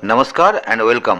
नमस्कार and welcome.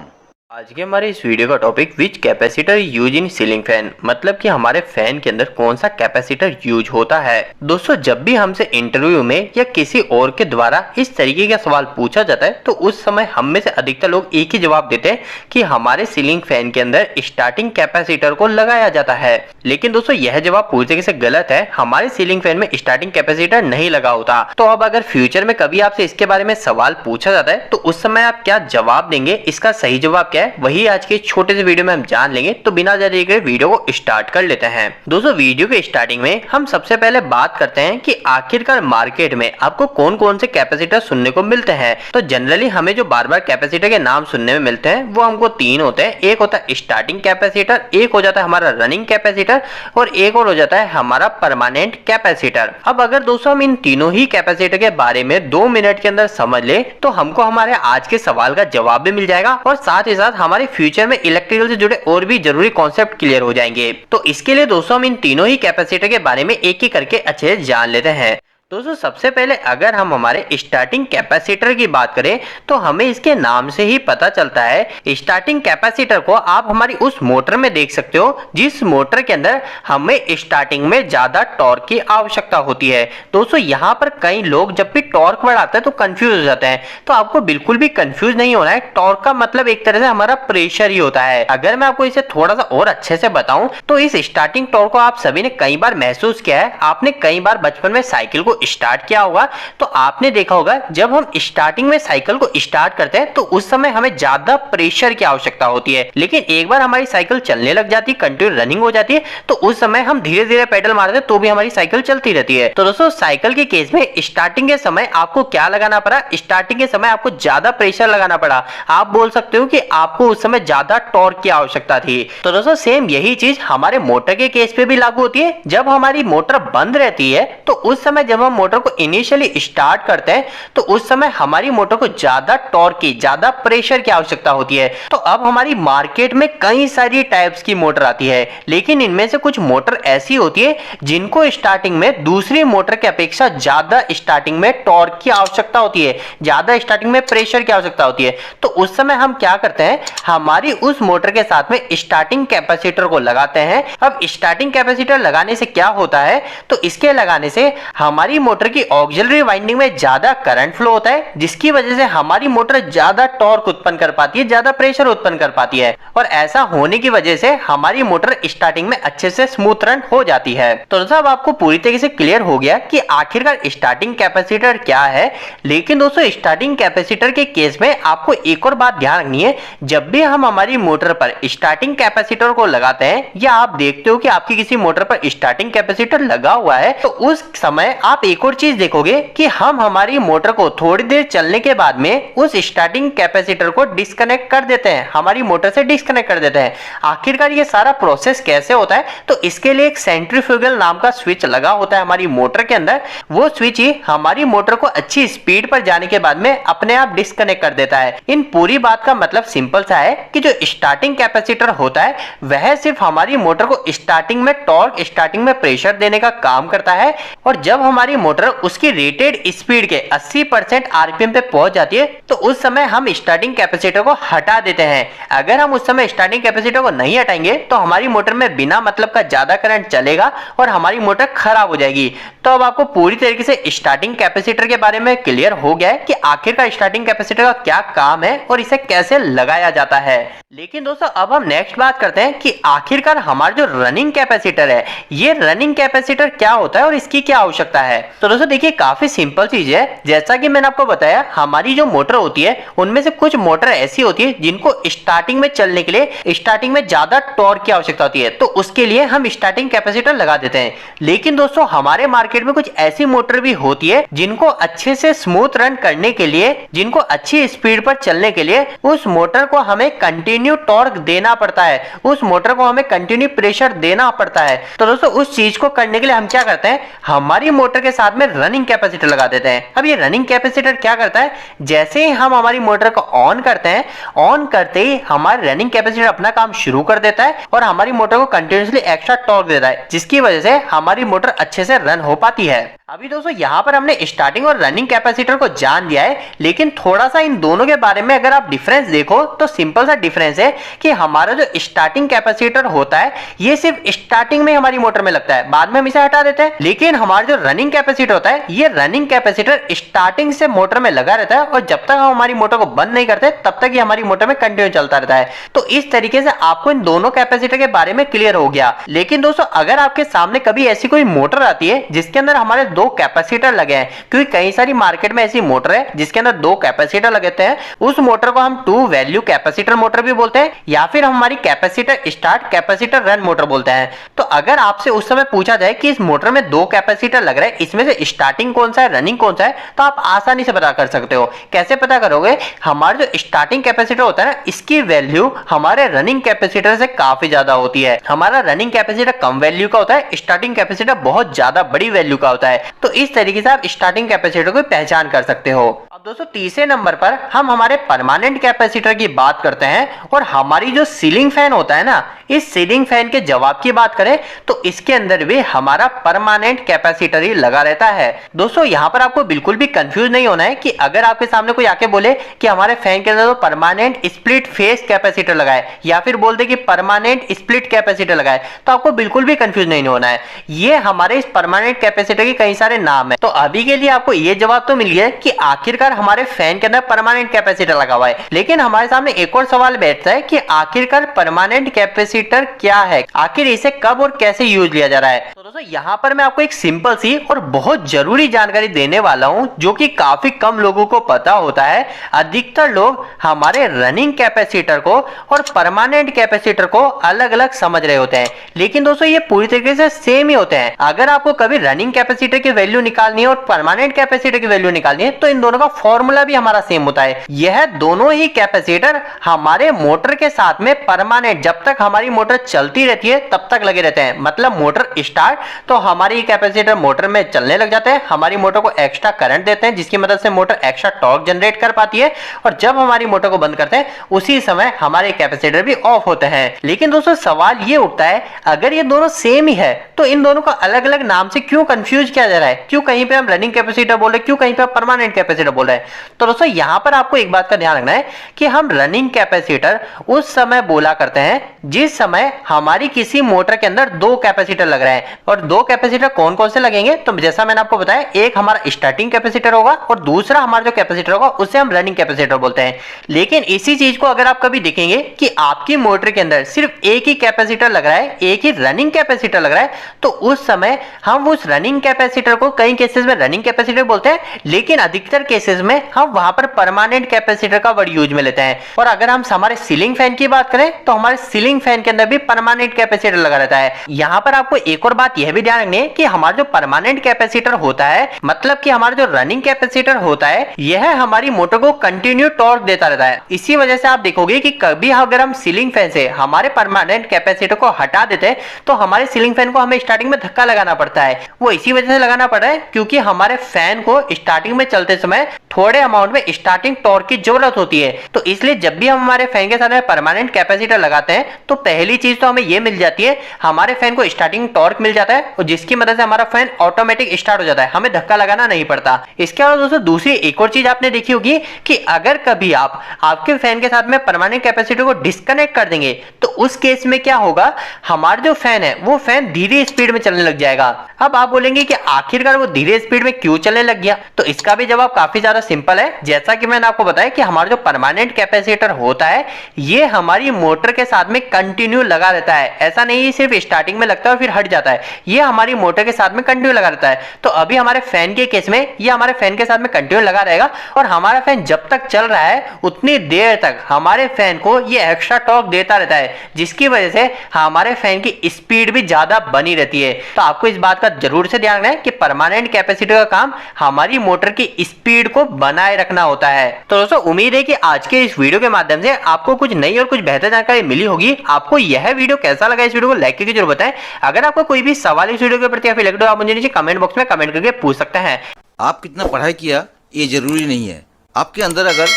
आज के हमारे इस वीडियो का topic which capacitor use in ceiling fan, मतलब कि हमारे फैन के अंदर कौन सा कैपेसिटर यूज होता है। दोस्तों, जब भी हमसे इंटरव्यू में या किसी और के द्वारा इस तरीके का सवाल पूछा जाता है तो उस समय हम में से अधिकतर लोग एक ही जवाब देते हैं कि हमारे सीलिंग फैन के अंदर स्टार्टिंग कैपेसिटर को लगाया जाता है। लेकिन दोस्तों, यह जवाब पूरी तरीके से गलत है। हमारे सीलिंग फैन में स्टार्टिंग कैपेसिटर नहीं लगा होता। तो अब अगर फ्यूचर में कभी आपसे इसके बारे में सवाल पूछा जाता है तो उस समय आप क्या जवाब देंगे, इसका सही जवाब क्या है, वही आज के छोटे से वीडियो में हम जान लेंगे। तो बिना देरी के वीडियो को स्टार्ट कर लेते हैं। दोस्तों, वीडियो के स्टार्टिंग में हम सबसे पहले बात करते हैं कि आखिरकार मार्केट में आपको कौन कौन से कैपेसिटर सुनने को मिलते हैं। तो जनरली हमें जो बार बार कैपेसिटर के नाम सुनने में मिलते हैं वो हमको तीन होते हैं। एक होता है स्टार्टिंग कैपेसिटर, एक हो जाता है हमारा रनिंग कैपेसिटर और एक और हो जाता है हमारा परमानेंट कैपेसिटर। अब अगर दोस्तों हम इन तीनों ही कैपेसिटर के बारे में 2 मिनट के अंदर समझ ले तो हमको हमारे आज के सवाल का जवाब भी मिल जाएगा और साथ ही साथ हमारे फ्यूचर में इलेक्ट्रिकल से जुड़े और भी जरूरी कॉन्सेप्ट क्लियर हो जाएंगे। तो इसके लिए दोस्तों हम इन तीनों ही कैपेसिटर के बारे में एक एक करके अच्छे से जान लेते हैं। दोस्तों, सबसे पहले अगर हम हमारे स्टार्टिंग कैपेसिटर की बात करें तो हमें इसके नाम से ही पता चलता है। स्टार्टिंग कैपेसिटर को आप हमारी उस मोटर में देख सकते हो जिस मोटर के अंदर हमें स्टार्टिंग में ज्यादा टॉर्क की आवश्यकता होती है। दोस्तों, यहाँ पर कई लोग जब भी टॉर्क बढ़ाते हैं तो कंफ्यूज हो जाते हैं। तो आपको बिल्कुल भी कंफ्यूज नहीं होना है। टॉर्क का मतलब एक तरह से हमारा प्रेशर ही होता है। अगर मैं आपको इसे थोड़ा सा और अच्छे से बताऊं तो इस स्टार्टिंग टॉर्क को आप सभी ने कई बार महसूस किया है। आपने कई बार बचपन में साइकिल को स्टार्ट किया होगा तो आपने देखा होगा जब हम स्टार्टिंग में साइकिल को स्टार्ट करते हैं तो उस समय हमें ज्यादा प्रेशर की आवश्यकता होती है। लेकिन एक बार हमारी साइकिल चलने लग जाती है, कंटिन्यू रनिंग हो जाती है, तो उस समय हम धीरे धीरे पेडल मारते हैं तो भी हमारी साइकिल चलती रहती है। तो दोस्तों, साइकिल के केस में स्टार्टिंग के समय आपको क्या लगाना पड़ा? स्टार्टिंग के समय आपको ज्यादा प्रेशर लगाना पड़ा। आप बोल सकते हो कि आपको उस समय ज्यादा टॉर्क की आवश्यकता थी। तो दोस्तों, सेम यही चीज हमारे मोटर के केस पे भी लागू होती है। जब हमारी मोटर बंद रहती है तो उस समय जब हम मोटर को इनिशियली स्टार्ट करते हैं तो उस समय हमारी मोटर को ज्यादा टॉर्क की, ज्यादा प्रेशर की आवश्यकता होती है। तो अब हमारी मार्केट में कई सारी टाइप्स की मोटर आती है, लेकिन इनमें से कुछ मोटर ऐसी होती है जिनको स्टार्टिंग में दूसरी मोटर की अपेक्षा ज्यादा स्टार्टिंग में टॉर्क की आवश्यकता होती है, ज्यादा स्टार्टिंग में प्रेशर की आवश्यकता होती है। तो उस समय हम क्या करते हैं, हमारी उस मोटर के साथ में स्टार्टिंग कैपेसिटर को लगाते हैं। अब स्टार्टिंग कैपेसिटर लगाने से क्या होता है, तो इसके लगाने से हमारी मोटर की ऑक्सिलरी वाइंडिंग में ज्यादा करंट फ्लो होता है, जिसकी वजह से हमारी मोटर ज्यादा टॉर्क उत्पन्न कर पाती है, ज्यादा प्रेशर उत्पन्न कर पाती है। और ऐसा होने की वजह से हमारी मोटर स्टार्टिंग में अच्छे से स्मूथ रन हो जाती है। तो दोस्तों, अब आपको पूरी तरीके से क्लियर हो गया कि आखिरकार स्टार्टिंग कैपेसिटर क्या है। लेकिन दोस्तों, स्टार्टिंग कैपेसिटर के केस में आपको एक और बात ध्यान रखनी है। जब भी हम हमारी मोटर पर स्टार्टिंग कैपेसिटर को लगाते हैं या आप देखते हो कि आपकी किसी मोटर पर स्टार्टिंग कैपेसिटर लगा हुआ है, तो उस समय आप एक और चीज देखोगे कि हम हमारी मोटर को थोड़ी देर चलने के बाद में उस स्टार्टिंग कैपेसिटर को डिस्कनेक्ट कर देते हैं, हमारी मोटर से डिस्कनेक्ट कर देते हैं। आखिरकार ये सारा प्रोसेस कैसे होता है, तो इसके लिए एक सेंट्रीफ्यूगल नाम का स्विच लगा होता है हमारी मोटर के अंदर। वो स्विच ही हमारी मोटर को अच्छी स्पीड पर जाने के बाद में अपने आप डिस्कनेक्ट कर देता है। इन पूरी बात का मतलब सिंपल सा है कि जो स्टार्टिंग कैपेसिटर होता है वह सिर्फ हमारी मोटर को स्टार्टिंग में टॉर्क, स्टार्टिंग में प्रेशर देने का काम करता है। और जब हमारी मोटर उसकी रेटेड स्पीड के 80% आरपीएम पे पहुंच जाती है तो उस समय हम स्टार्टिंग कैपेसिटर को हटा देते हैं। अगर हम उस समय स्टार्टिंग कैपेसिटर को नहीं हटाएंगे तो हमारी मोटर में बिना मतलब का ज्यादा करंट चलेगा और हमारी मोटर खराब हो जाएगी। तो अब आपको पूरी तरीके से स्टार्टिंग कैपेसिटर के बारे में क्लियर हो गया है कि आखिरकार स्टार्टिंग कैपेसिटर का क्या काम है और इसे कैसे लगाया जाता है। लेकिन दोस्तों, अब हम नेक्स्ट बात करते हैं कि आखिरकार हमारा जो रनिंग कैपेसिटर है, ये रनिंग कैपेसिटर क्या होता है और इसकी क्या आवश्यकता है। तो दोस्तों देखिए, काफी सिंपल चीज है। जैसा कि मैंने आपको बताया, हमारी जो मोटर होती है उनमें से कुछ मोटर ऐसी होती है जिनको स्टार्टिंग में चलने के लिए स्टार्टिंग में ज्यादा टॉर्क की आवश्यकता होती है, तो उसके लिए हम स्टार्टिंग कैपेसिटर लगा देते हैं। लेकिन दोस्तों, हमारे मार्केट में कुछ ऐसी मोटर भी होती है जिनको अच्छे से स्मूथ रन करने के लिए, जिनको अच्छी स्पीड पर चलने के लिए उस मोटर को हमें कंटिन्यू टॉर्क देना पड़ता है, उस मोटर को हमें कंटिन्यू प्रेशर देना पड़ता है। तो दोस्तों, उस चीज को करने के लिए हम क्या करते हैं, हमारी मोटर के साथ में रनिंग कैपेसिटर लगा देते हैं। अब ये रनिंग कैपेसिटर क्या करता है, जैसे ही हम हमारी मोटर को ऑन करते हैं, ऑन करते ही हमारी रनिंग कैपेसिटर अपना काम शुरू कर देता है और हमारी मोटर को कंटिन्यूअसली एक्स्ट्रा टॉर्क देता है, जिसकी वजह से हमारी मोटर अच्छे से रन हो पाती है। अभी दोस्तों यहाँ पर हमने स्टार्टिंग और रनिंग कैपेसिटर को जान लिया है, लेकिन थोड़ा सा इन दोनों के बारे में अगर आप डिफरेंस देखो तो सिंपल सा डिफरेंस है कि हमारा जो स्टार्टिंग कैपेसिटर होता है ये सिर्फ स्टार्टिंग में हमारी मोटर में लगता है, बाद में हम इसे हटा देते हैं। लेकिन हमारा जो रनिंग कैपेसिटर होता है ये रनिंग कैपेसिटर स्टार्टिंग से मोटर में लगा रहता है और जब तक हम हमारी मोटर को बंद नहीं करते तब तक ये हमारी मोटर में कंटिन्यू चलता रहता है। तो इस तरीके से आपको इन दोनों कैपेसिटर के बारे में क्लियर हो गया। लेकिन दोस्तों अगर आपके सामने कभी ऐसी कोई मोटर आती है जिसके अंदर हमारे दो कैपेसिटर लगे हैं, क्योंकि कई सारी मार्केट में ऐसी मोटर है जिसके अंदर दो कैपेसिटर लगे हैं, उस मोटर को हम टू वैल्यू कैपेसिटर मोटर भी बोलते हैं या फिर हम हमारी capacitor start capacitor run motor बोलते हैं। तो अगर आपसे उस समय पूछा जाए कि इस मोटर में दो कैपेसिटर लग रहे हैं, इसमें से स्टार्टिंग कौन सा है रनिंग कौन सा है, तो आप आसानी से पता कर सकते हो। कैसे पता करोगे? हमारा जो स्टार्टिंग कैपेसिटर होता है ना, इसकी वैल्यू हमारे रनिंग कैपेसिटर से काफी ज्यादा होती है। हमारा रनिंग कैपेसिटर कम वैल्यू का होता है, स्टार्टिंग कैपेसिटर बहुत ज्यादा बड़ी वैल्यू का होता है। तो इस तरीके से आप स्टार्टिंग कैपेसिटर को पहचान कर सकते हो। अब दोस्तों तीसरे नंबर पर हम हमारे परमानेंट कैपेसिटर की बात करते हैं और हमारी जो सीलिंग फैन होता है ना, इस सीलिंग फैन के जवाब की बात करें तो इसके अंदर भी हमारा परमानेंट कैपेसिटर ही लगा रहता है। दोस्तों यहाँ पर आपको बिल्कुल भी कंफ्यूज नहीं होना है कि अगर आपके सामने कोई आके बोले कि हमारे फैन के अंदर तो परमानेंट स्प्लिट फेस कैपेसिटर लगा है या फिर बोल दे कि परमानेंट स्प्लिट कैपेसिटर लगा है, तो आपको बिल्कुल भी कंफ्यूज नहीं होना है। ये हमारे इस परमानेंट कैपेसिटर के कई सारे नाम है। तो अभी के लिए आपको ये जवाब तो मिल गया कि आखिरकार हमारे फैन के अंदर परमानेंट कैपेसिटर लगा हुआ है। लेकिन हमारे सामने एक और सवाल बैठता है कि आखिरकार परमानेंट कैपेसिटर क्या है, आखिर इसे कब और कैसे यूज लिया जा रहा है। तो दोस्तों यहाँ पर मैं आपको एक सिंपल सी और बहुत जरूरी जानकारी देने वाला हूं जो कि काफी कम लोगों को पता होता है। अधिकतर लोग हमारे रनिंग कैपेसिटर को और परमानेंट कैपेसिटर को अलग अलग समझ रहे होते हैं, लेकिन दोस्तों ये पूरी तरीके से सेम ही होते हैं। अगर आपको कभी रनिंग कैपेसिटर की वैल्यू निकालनी है और परमानेंट कैपेसिटर की वैल्यू निकालनी है तो इन दोनों का फॉर्मूला भी हमारा सेम होता है। यह दोनों ही कैपेसिटर हमारे मोटर के साथ में परमानेंट जब तक हमारी मोटर चलती रहती है तब तक लगे रहते हैं। मतलब मोटर स्टार्ट तो हमारी कैपेसिटर मोटर में चलने लग जाते हैं, हमारी मोटर को एक्स्ट्रा करंट देते हैं जिसकी मदद से मोटर एक्स्ट्रा टॉर्क जनरेट कर पाती है, और जब हमारी मोटर को बंद करते हैं उसी समय हमारे कैपेसिटर भी ऑफ होते हैं। लेकिन दोस्तों सवाल ये उठता है, अगर ये दोनों सेम ही है तो इन दोनों को अलग अलग नाम से क्यों कंफ्यूज किया जा रहा है? क्यों कहीं पे हम रनिंग कैपेसिटर बोल रहे हैं, क्यों कहीं पे परमानेंट कैपेसिटर बोल रहे हैं? तो दोस्तों यहां पर आपको एक बात का ध्यान रखना है कि हम रनिंग कैपेसिटर उस समय बोला करते हैं जिस समय हमारी किसी मोटर के अंदर दो कैपेसिटर लग रहे हैं। और दो कैपेसिटर कौन कौन से लगेंगे? तो जैसा मैंने आपको बताया, एक हमारा स्टार्टिंग कैपेसिटर होगा और दूसरा हमारा जो कैपेसिटर होगा उसे हम रनिंग कैपेसिटर बोलते हैं। लेकिन इसी चीज को अगर आप कभी देखेंगे कि आपकी मोटर के अंदर सिर्फ एक ही कैपेसिटर लग रहा है, एक ही रनिंग कैपेसिटर लग रहा है, तो उस समय हम उस रनिंग कैपेसिटर को कई केसेस में रनिंग कैपेसिटर बोलते हैं, लेकिन अधिकतर केसेस में हम वहां पर परमानेंट कैपेसिटर का वर्ड यूज में लेते हैं। और अगर हम हमारे सीलिंग फैन की बात करें तो हमारे सीलिंग फैन के अंदर भी परमानेंट कैपेसिटर लगा रहता है। यहां पर आपको एक और बात यह भी ध्यान रखनी है कि हमारा जो परमानेंट कैपेसिटर होता है, मतलब कि हमारा जो रनिंग कैपेसिटर होता है, यह हमारी मोटर को कंटिन्यू टॉर्क देता रहता है। इसी वजह से आप देखोगे कि कभी अगर हम सीलिंग फैन से हमारे परमानेंट कैपेसिटर को हटा देते हैं तो हमारे सीलिंग फैन को हमें स्टार्टिंग में धक्का लगाना पड़ता है। वो इसी वजह से लगाना पड़ रहा है क्योंकि हमारे फैन को स्टार्टिंग में चलते समय थोड़े अमाउंट में स्टार्टिंग टॉर्क की जरूरत होती है। तो इसलिए जब भी हम हमारे फैन के साथ में परमानेंट कैपेसिटर लगाते हैं तो पहली चीज तो हमें यह मिल जाती है, हमारे फैन को स्टार्टिंग टॉर्क मिल जाता है और जिसकी मदद से हमारा फैन ऑटोमेटिक स्टार्ट हो जाता है, हमें धक्का लगाना नहीं पड़ता। इसके अलावा दोस्तों दूसरी एक और चीज आपने देखी होगी कि अगर कभी आप आपके फैन के साथ में परमानेंट कैपेसिटर को डिस्कनेक्ट कर देंगे तो उस केस में क्या होगा, हमारा जो फैन है वो फैन धीरे स्पीड में चलने लग जाएगा। अब आप बोलेंगे कि आखिरकार वो धीरे स्पीड में क्यों चलने लग गया? तो इसका भी जवाब काफी ज्यादा सिंपल है। जैसा कि मैंने आपको बताया कि हमारा जो परमानेंट कैपेसिटर होता है ये हमारी मोटर के साथ में कंटिन्यू लगा रहता है। ऐसा नहीं सिर्फ स्टार्टिंग में लगता है और फिर हट जाता है, ये हमारी मोटर के साथ में कंटिन्यू लगा रहता है। तो अभी हमारे फैन के केस में ये हमारे फैन के साथ में कंटिन्यू लगा रहेगा और हमारा फैन जब तक चल रहा है उतनी देर तक हमारे फैन को ये एक्स्ट्रा टॉर्क देता रहता है, जिसकी वजह से हमारे फैन की स्पीड भी ज्यादा बनी रहती है। तो आपको इस बात का जरूर से ध्यान रखना है कि परमानेंट कैपेसिटर का काम हमारी मोटर की स्पीड को बनाए रखना होता है। तो दोस्तों उम्मीद है कि आज के इस वीडियो के माध्यम से आपको कुछ नई और कुछ बेहतर जानकारी मिली होगी। आपको यह वीडियो कैसा लगा, इस वीडियो को लाइक करके जरूर बताएं। अगर आपको कोई भी सवाल इस वीडियो के प्रति या फिर लगे तो आप मुझे नीचे कमेंट बॉक्स में कमेंट करके पूछ सकते हैं। आप कितना पढ़ाई किया ये जरूरी नहीं है, आपके अंदर अगर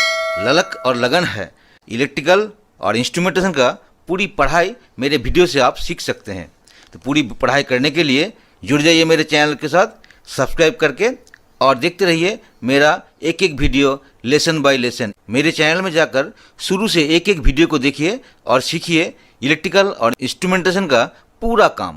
ललक और लगन है इलेक्ट्रिकल और इंस्ट्रूमेंटेशन का, पूरी पढ़ाई मेरे वीडियो से आप सीख सकते हैं। तो पूरी पढ़ाई करने के लिए जुड़ जाइए मेरे चैनल के साथ, सब्सक्राइब करके और देखते रहिए मेरा एक एक वीडियो लेसन बाय लेसन। मेरे चैनल में जाकर शुरू से एक एक वीडियो को देखिए और सीखिए इलेक्ट्रिकल और इंस्ट्रूमेंटेशन का पूरा काम।